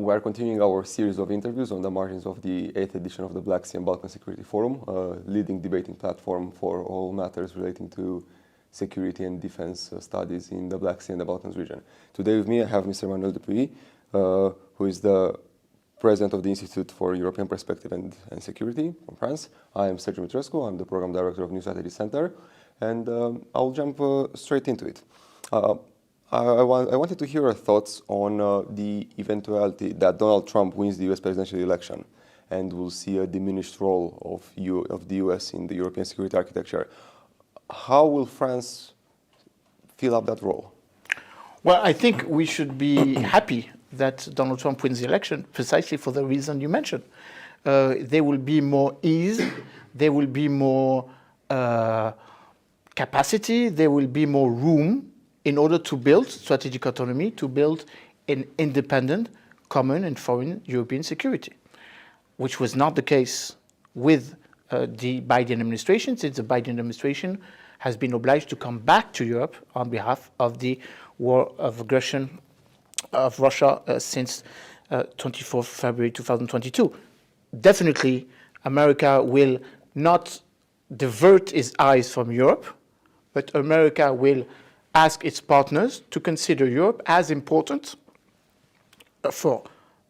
We are continuing our series of interviews on the margins of the 8th edition of the Black Sea and Balkan Security Forum, a leading debating platform for all matters relating to security and defense studies in the Black Sea and the Balkans region. Today with me I have Mr. Emmanuel Dupuy, who is the president of the Institute for European Perspective and Security from France. I am Sergiu Mitrescu, I'm the program director of New Strategy Center, and I'll jump straight into it. I wanted to hear your thoughts on the eventuality that Donald Trump wins the US presidential election and will see a diminished role of the US in the European security architecture. How will France fill up that role? Well, I think we should be happy that Donald Trump wins the election precisely for the reason you mentioned. There will be more ease, there will be more capacity, there will be more room in order to build strategic autonomy, to build an independent, common and foreign European security, which was not the case with the Biden administration, since the Biden administration has been obliged to come back to Europe on behalf of the war of aggression of Russia since 24th February 2022. Definitely, America will not divert its eyes from Europe, but America will ask its partners to consider Europe as important for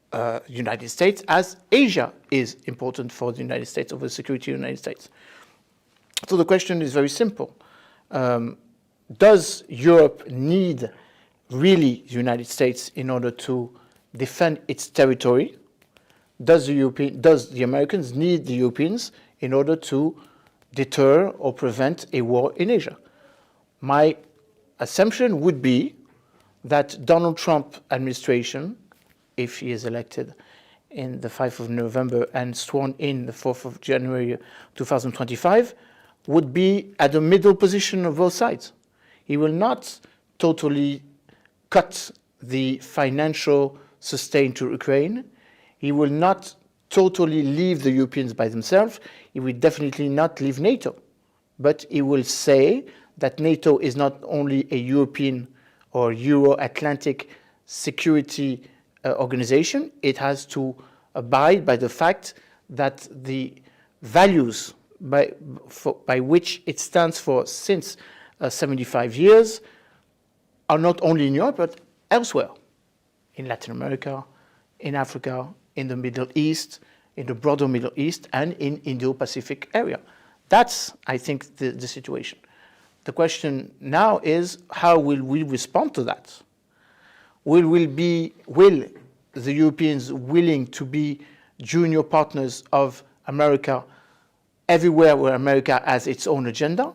the United States as Asia is important for the United States, over the security of the United States. So the question is very simple. Does Europe need really the United States in order to defend its territory? Does the Americans need the Europeans in order to deter or prevent a war in Asia? My assumption would be that Donald Trump administration, if he is elected in the 5th of November and sworn in the 4th of January 2025, would be at the middle position of both sides. He will not totally cut the financial sustain to Ukraine. He will not totally leave the Europeans by themselves. He will definitely not leave NATO. But he will say that NATO is not only a European or Euro-Atlantic security organization, it has to abide by the fact that the values by which it stands for since 75 years are not only in Europe, but elsewhere, in Latin America, in Africa, in the Middle East, in the broader Middle East, and in Indo-Pacific area. That's, I think, the situation. The question now is, how will we respond to that? Will the Europeans willing to be junior partners of America everywhere where America has its own agenda,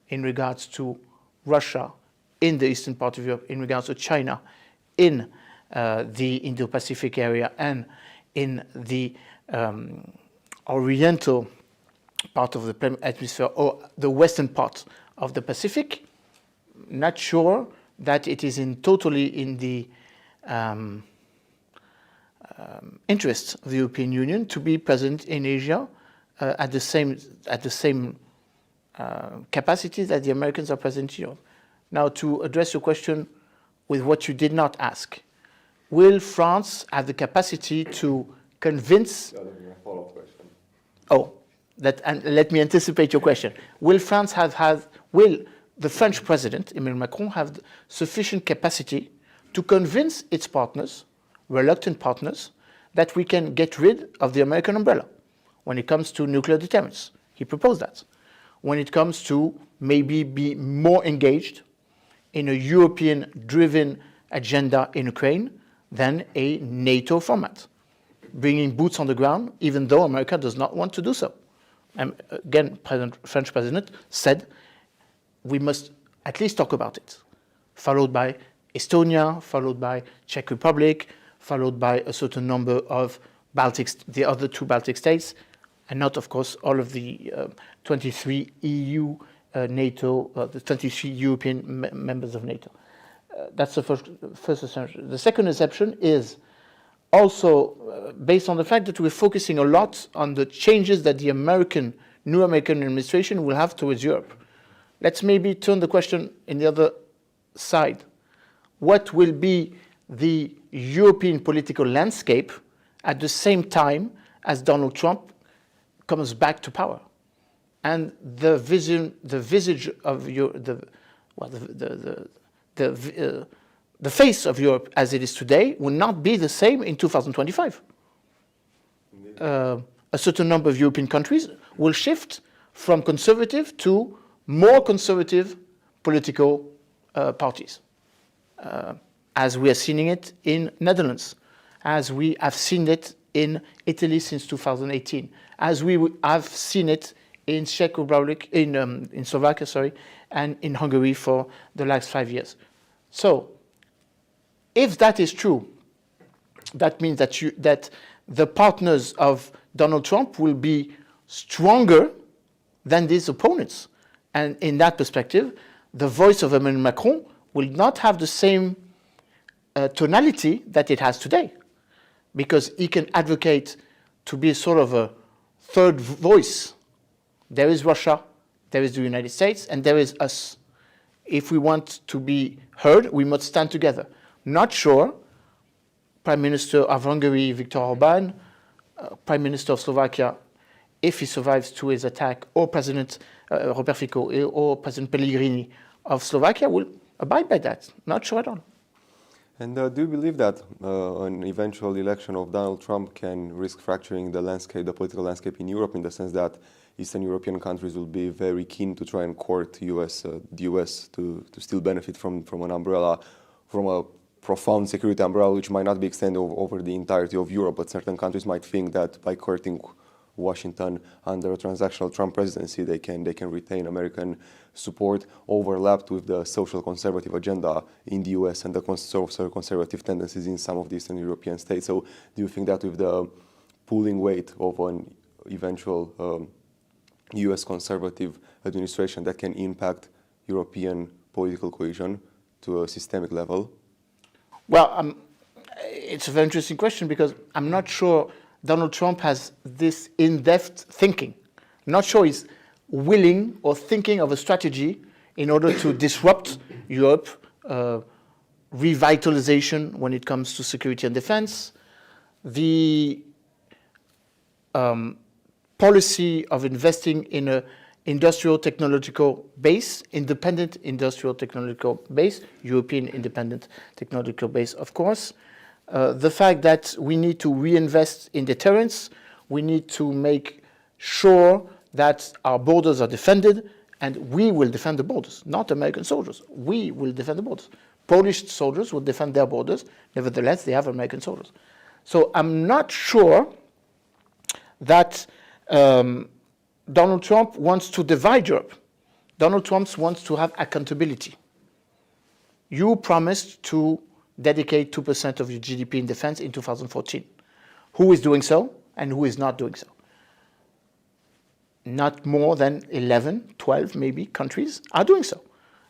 in regards to Russia in the eastern part of Europe, in regards to China in the Indo-Pacific area, and in the oriental part of the hemisphere, or the western part of the Pacific? Not sure that it is totally in the interest of the European Union to be present in Asia at the same capacity that the Americans are present in Europe. Now, to address your question with what you did not ask, will France have the capacity to convince? That would be a follow-up question. Oh, and let me anticipate your question. Will the French president, Emmanuel Macron, have sufficient capacity to convince its partners, reluctant partners, that we can get rid of the American umbrella when it comes to nuclear deterrence? He proposed that. When it comes to maybe be more engaged in a European-driven agenda in Ukraine than a NATO format, bringing boots on the ground, even though America does not want to do so. And again, French president said we must at least talk about it, followed by Estonia, followed by Czech Republic, followed by a certain number of the other two Baltic states, and not, of course, all of the 23 EU, NATO, the 23 European members of NATO. That's the first assumption. The second assumption is also based on the fact that we're focusing a lot on the changes that the new American administration will have towards Europe. Let's maybe turn the question in the other side. What will be the European political landscape at the same time as Donald Trump comes back to power. And the visage of the face of Europe as it is today will not be the same in 2025. A certain number of European countries will shift from conservative to more conservative political parties, as we are seeing it in Netherlands, as we have seen it in Italy since 2018, as we have seen it in Czech Republic, in Slovakia, sorry, and in Hungary for the last 5 years. So, if that is true, that means that the partners of Donald Trump will be stronger than these opponents. And in that perspective, the voice of Emmanuel Macron will not have the same tonality that it has today, because he can advocate to be sort of a third voice. There is Russia, there is the United States, and there is us. If we want to be heard, we must stand together. Not sure Prime Minister of Hungary, Viktor Orbán, Prime Minister of Slovakia, if he survives to his attack, or President Robert Fico, or President Pellegrini of Slovakia will abide by that. Not sure at all. And do you believe that an eventual election of Donald Trump can risk fracturing the landscape, the political landscape in Europe, in the sense that Eastern European countries will be very keen to try and court the US to still benefit from an umbrella, from a profound security umbrella, which might not be extended over the entirety of Europe, but certain countries might think that by courting Washington under a transactional Trump presidency, they can retain American support, overlapped with the social conservative agenda in the US and the social conservative tendencies in some of the Eastern European states. So do you think that with the pulling weight of an eventual US conservative administration, that can impact European political cohesion to a systemic level? Well, it's a very interesting question, because I'm not sure Donald Trump has this in-depth thinking. I'm not sure he's willing or thinking of a strategy in order to disrupt Europe, revitalization when it comes to security and defense, the policy of investing in an industrial technological base, independent industrial technological base, European independent technological base, of course. The fact that we need to reinvest in deterrence, we need to make sure that our borders are defended, and we will defend the borders, not American soldiers. We will defend the borders. Polish soldiers will defend their borders. Nevertheless, they have American soldiers. So I'm not sure that Donald Trump wants to divide Europe. Donald Trump wants to have accountability. You promised to dedicate 2% of your GDP in defense in 2014. Who is doing so and who is not doing so? Not more than 11, 12 maybe countries are doing so.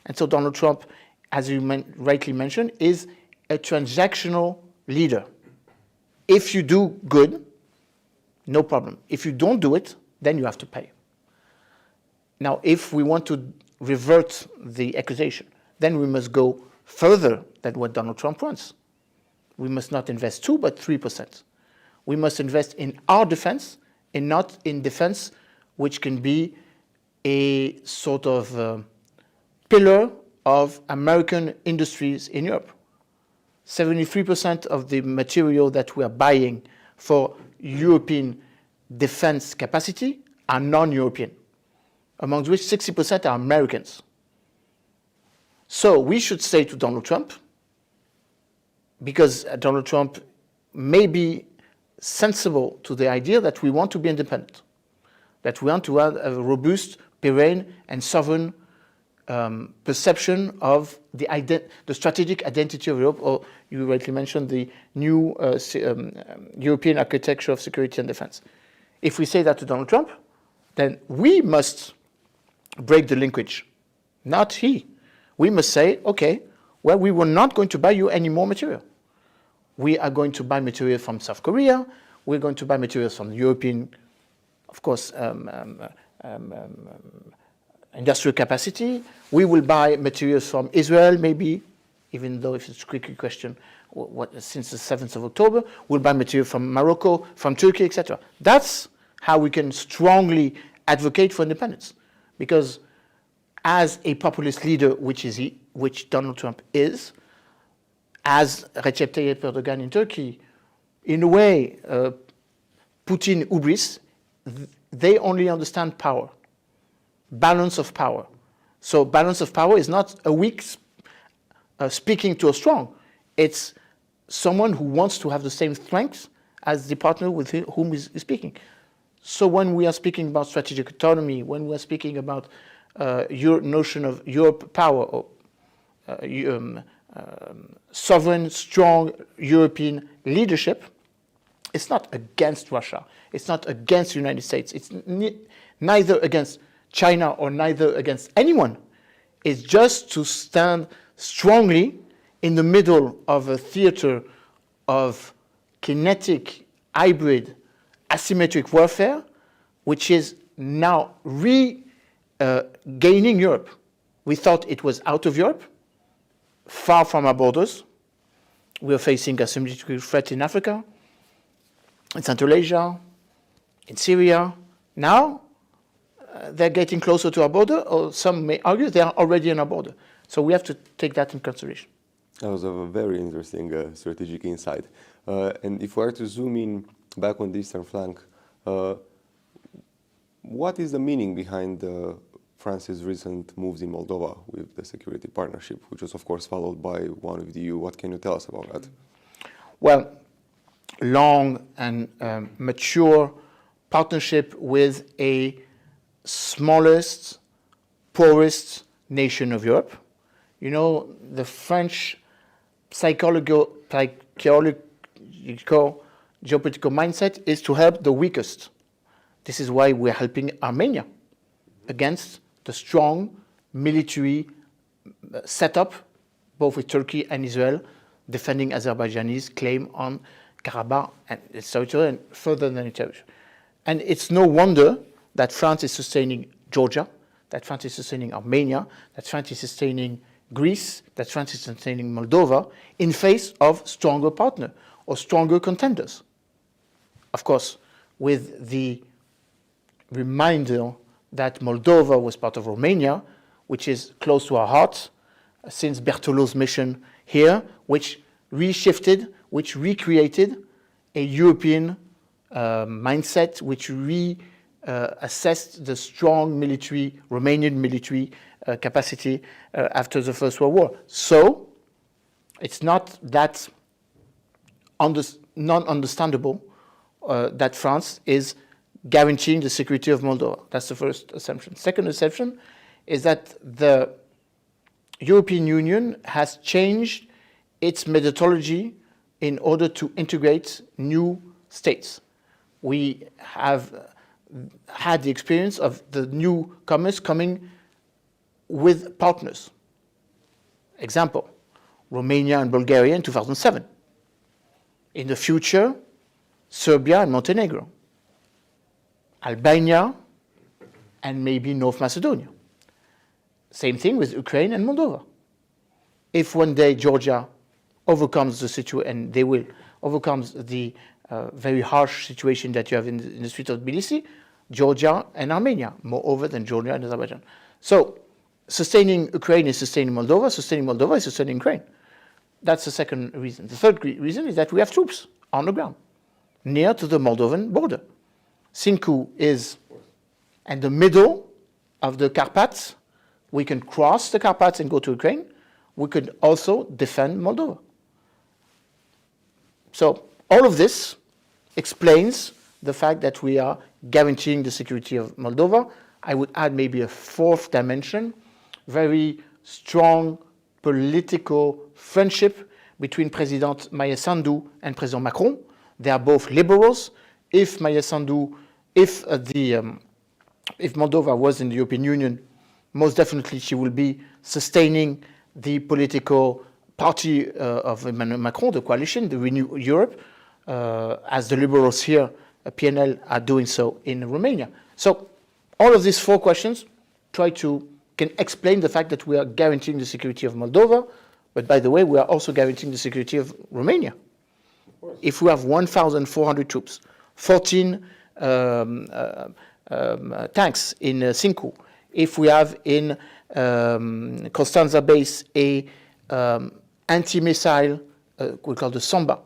And so Donald Trump, as you rightly mentioned, is a transactional leader. If you do good, no problem. If you don't do it, then you have to pay. Now, if we want to revert the accusation, then we must go further than what Donald Trump wants. We must not invest 2, but 3%. We must invest in our defense and not in defense which can be a sort of pillar of American industries in Europe. 73% of the material that we are buying for European defense capacity are non-European, among which 60% are Americans. So we should say to Donald Trump, because Donald Trump may be sensible to the idea that we want to be independent, that we want to have a robust, perennial, and sovereign perception of the strategic identity of Europe, or you rightly mentioned the new European architecture of security and defense. If we say that to Donald Trump, then we must break the linkage, not he. We must say, okay, well, we were not going to buy you any more material. We are going to buy material from South Korea. We're going to buy materials from the European, of course, industrial capacity. We will buy materials from Israel, maybe even though if it's a quick question, since the 7th of October, we'll buy material from Morocco, from Turkey, etc. That's how we can strongly advocate for independence. Because as a populist leader, which Donald Trump is, as Recep Tayyip Erdogan in Turkey, in a way, Putin, hubris, they only understand power, balance of power. So balance of power is not a weak speaking to a strong. It's someone who wants to have the same strength as the partner with whom he's speaking. So when we are speaking about strategic autonomy, when we are speaking about your notion of Europe power, or sovereign, strong European leadership, it's not against Russia. It's not against the United States. It's neither against China or neither against anyone. It's just to stand strongly in the middle of a theater of kinetic, hybrid, asymmetric warfare, which is now regaining Europe. We thought it was out of Europe, far from our borders. We are facing a symmetric threat in Africa, in Central Asia, in Syria. Now, they're getting closer to our border, or some may argue they are already on our border. So we have to take that in consideration. That was a very interesting strategic insight. And if we are to zoom in back on the eastern flank, what is the meaning behind France's recent moves in Moldova with the security partnership, which was of course followed by one with the EU? What can you tell us about that? Well, long and mature partnership with a smallest, poorest nation of Europe. You know, the French psychological, geopolitical mindset is to help the weakest. This is why we're helping Armenia against the strong military setup, both with Turkey and Israel, defending Azerbaijani's claim on Karabakh and its territory and further than its territory. And it's no wonder that France is sustaining Georgia, that France is sustaining Armenia, that France is sustaining Greece, that France is sustaining Moldova in face of stronger partner or stronger contenders. Of course, with the reminder that Moldova was part of Romania, which is close to our hearts, since Bertolo's mission here, which reshifted, which recreated a European mindset, which assessed the strong military, Romanian military capacity after the First World War. So it's not that non-understandable that France is guaranteeing the security of Moldova. That's the first assumption. Second assumption is that the European Union has changed its methodology in order to integrate new states. We have had the experience of the newcomers coming with partners. Example, Romania and Bulgaria in 2007. In the future, Serbia and Montenegro, Albania, and maybe North Macedonia. Same thing with Ukraine and Moldova. If one day Georgia overcomes the situation, and they will, overcomes the very harsh situation that you have in the streets of Tbilisi, Georgia and Armenia, moreover than Georgia and Azerbaijan. So, sustaining Ukraine is sustaining Moldova is sustaining Ukraine. That's the second reason. The third reason is that we have troops on the ground, near to the Moldovan border. Sincu is in the middle of the Carpats. We can cross the Carpats and go to Ukraine. We could also defend Moldova. So all of this explains the fact that we are guaranteeing the security of Moldova. I would add maybe a fourth dimension, very strong political friendship between President Maia Sandu and President Macron. They are both liberals. If Maia Sandu, if Moldova was in the European Union, most definitely she will be sustaining the political party of Emmanuel Macron, the coalition, the Renew Europe, as the liberals here, PNL, are doing so in Romania. So all of these four questions can explain the fact that we are guaranteeing the security of Moldova, But by the way, we are also guaranteeing the security of Romania. If we have 1,400 troops, 14 tanks in Cincu, if we have in Constanța base a anti-missile, we call the SOMBA,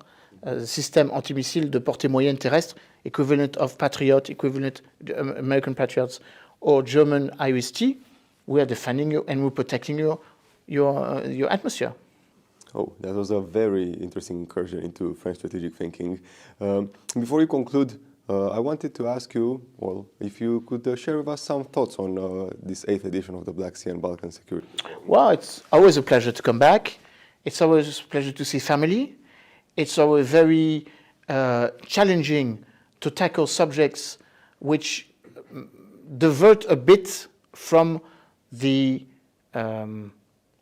system anti-missile de portée moyenne terrestre, equivalent of Patriot, equivalent American Patriots or German IRIS-T, we are defending you and we're protecting your atmosphere. Oh, that was a very interesting incursion into French strategic thinking. Before we conclude, I wanted to ask you, well, if you could share with us some thoughts on this 8th edition of the Black Sea and Balkan Security. Well, it's always a pleasure to come back. It's always a pleasure to see family. It's always very challenging to tackle subjects which divert a bit from the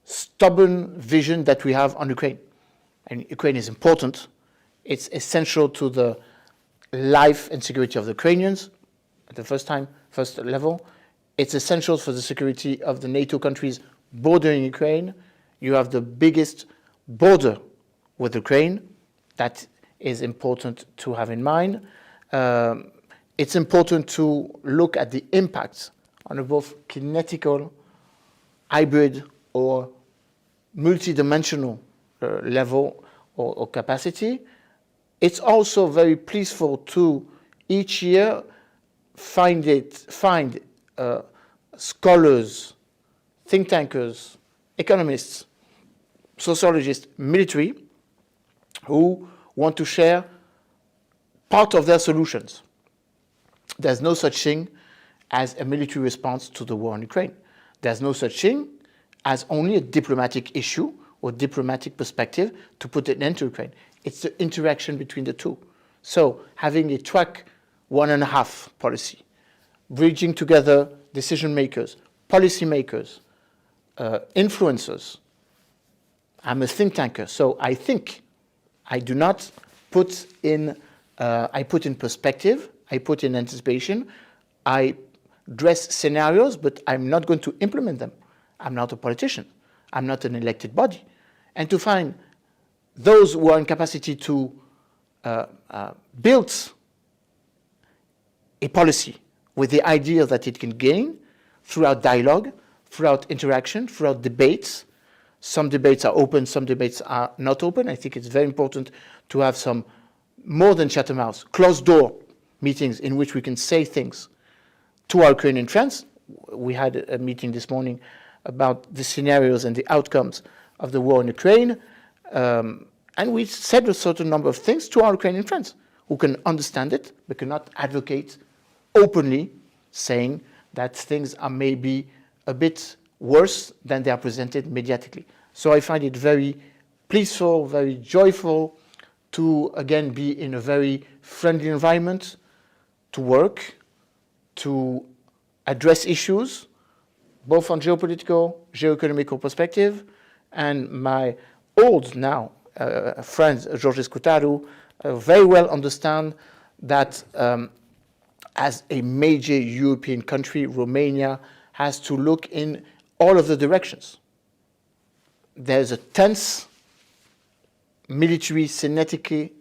stubborn vision that we have on Ukraine. And Ukraine is important. It's essential to the life and security of the Ukrainians at the first level. It's essential for the security of the NATO countries bordering Ukraine. You have the biggest border with Ukraine. That is important to have in mind. It's important to look at the impacts on both kinetical, hybrid, or multidimensional level or capacity. It's also very peaceful to each year find scholars, think tankers, economists, sociologists, military, who want to share part of their solutions. There's no such thing as a military response to the war in Ukraine. There's no such thing as only a diplomatic issue or diplomatic perspective to put an end to Ukraine. It's the interaction between the two. So having a track 1.5 policy, bridging together decision makers, policy makers, influencers. I'm a think tanker, so I think. I do not put in, I put in perspective, I put in anticipation, I dress scenarios, but I'm not going to implement them. I'm not a politician. I'm not an elected body. And to find those who are in capacity to build a policy with the idea that it can gain throughout dialogue, throughout interaction, throughout debates. Some debates are open, some debates are not open. I think it's very important to have some more than Chatham House, closed door meetings in which we can say things to our Ukrainian friends. We had a meeting this morning about the scenarios and the outcomes of the war in Ukraine. And we said a certain number of things to our Ukrainian friends who can understand it, but cannot advocate openly saying that things are maybe a bit worse than they are presented mediatically. So I find it very peaceful, very joyful to again be in a very friendly environment, to work, to address issues, both on geopolitical, geoeconomical perspective, and my old now friend George Scutaru very well understand that as a major European country, Romania has to look in all of the directions. There's a tense military kinetic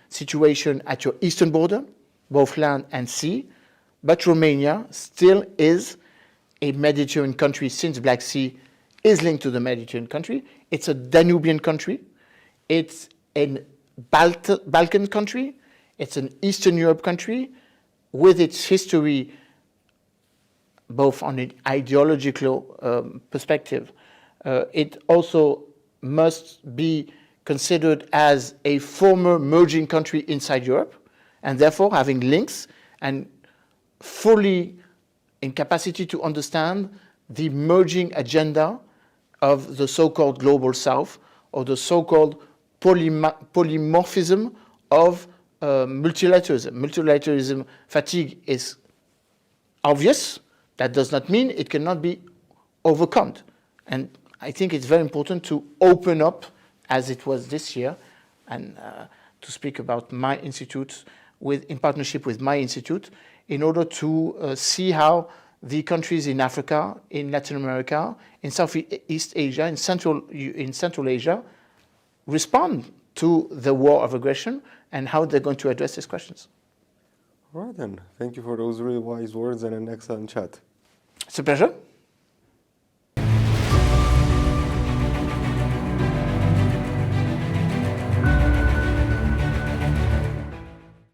situation at your eastern border, both land and sea, but Romania still is a Mediterranean country since Black Sea is linked to the Mediterranean country. It's a Danubian country. It's a Balkan country. It's an Eastern Europe country with its history both on an ideological perspective. It also must be considered as a former merging country inside Europe, and therefore having links and fully in capacity to understand the merging agenda of the so-called global south, or the so-called polymorphism of multilateralism. Multilateralism fatigue is obvious. That does not mean it cannot be overcome. And I think it's very important to open up, as it was this year, and to speak about my institute in partnership with my institute, in order to see how the countries in Africa, in Latin America, in Southeast Asia, in Central Asia, respond to the war of aggression and how they're going to address these questions. All right then. Thank you for those really wise words and an excellent chat. It's a pleasure.